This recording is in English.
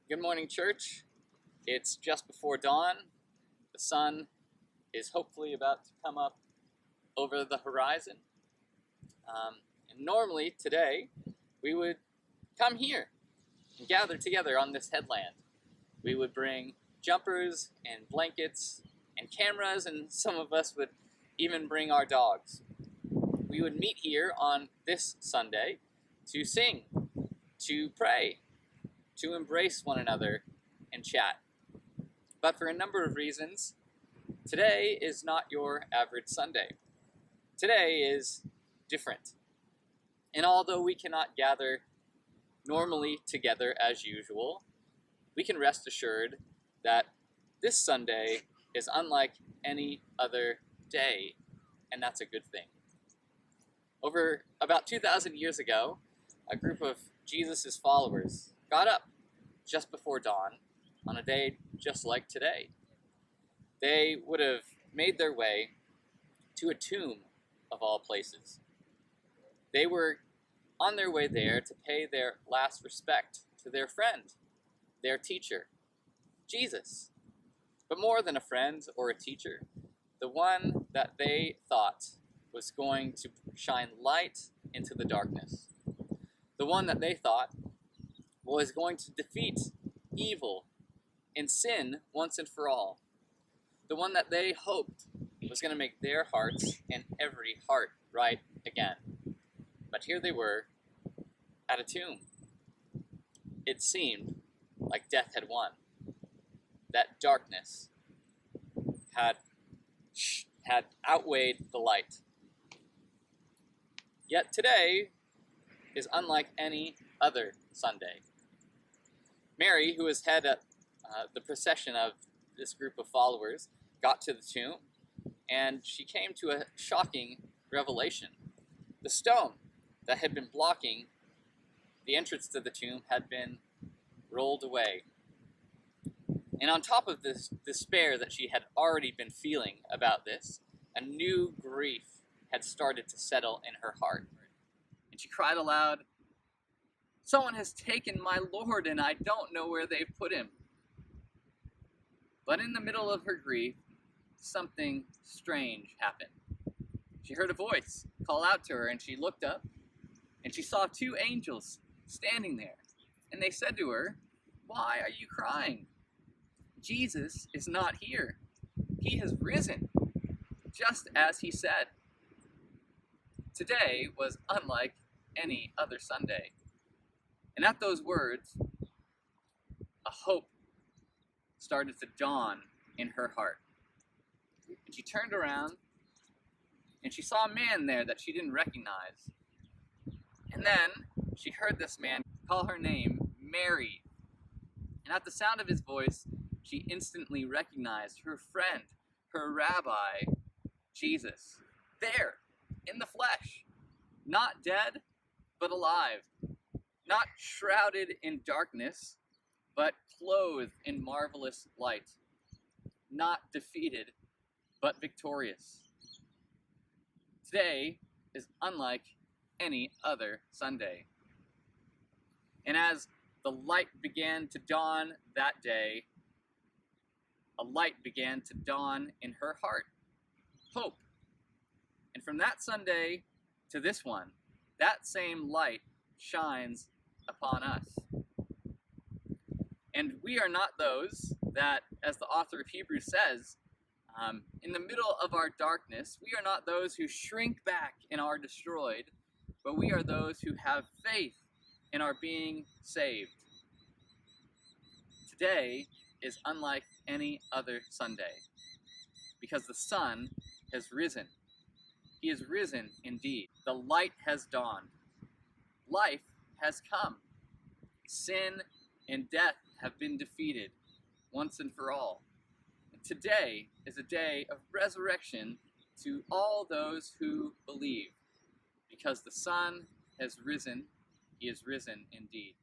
Good morning, church. It's just before dawn. The sun is hopefully about to come up over the horizon. And normally, today, we would come here and gather together on this headland. We would bring jumpers and blankets and cameras, and some of us would even bring our dogs. We would meet here on this Sunday to sing, to pray, to embrace one another and chat. But for a number of reasons, today is not your average Sunday. Today is different. And although we cannot gather normally together as usual, we can rest assured that this Sunday is unlike any other day, and that's a good thing. Over about 2,000 years ago, a group of Jesus' followers got up just before dawn on a day just like today. They would have made their way to a tomb of all places. They were on their way there to pay their last respect to their friend, their teacher, Jesus. But more than a friend or a teacher, the one that they thought was going to shine light into the darkness. The one that they thought was going to defeat evil and sin once and for all. The one that they hoped was going to make their hearts and every heart right again. But here they were at a tomb. It seemed like death had won. That darkness had outweighed the light. Yet today is unlike any other Sunday. Mary, who was head of the procession of this group of followers, got to the tomb, and she came to a shocking revelation. The stone that had been blocking the entrance to the tomb had been rolled away. And on top of this despair that she had already been feeling about this, a new grief had started to settle in her heart. And she cried aloud, "Someone has taken my Lord, and I don't know where they've put him." But in the middle of her grief, something strange happened. She heard a voice call out to her, and she looked up, and she saw two angels standing there. And they said to her, "Why are you crying? Jesus is not here. He has risen, just as he said." Today was unlike any other Sunday. And at those words, a hope started to dawn in her heart. And she turned around, and she saw a man there that she didn't recognize. And then she heard this man call her name, Mary. And at the sound of his voice, she instantly recognized her friend, her rabbi, Jesus. There, in the flesh, not dead, but alive. Not shrouded in darkness, but clothed in marvelous light. Not defeated, but victorious. Today is unlike any other Sunday. And as the light began to dawn that day, a light began to dawn in her heart. Hope. And from that Sunday to this one, that same light shines upon us. And we are not those that, as the author of Hebrews says, in the middle of our darkness, we are not those who shrink back and are destroyed, but we are those who have faith and are being saved. Today is unlike any other Sunday, because the sun has risen. He is risen indeed. The light has dawned. Life has come. Sin and death have been defeated once and for all. And today is a day of resurrection to all those who believe, because the sun has risen. He is risen indeed.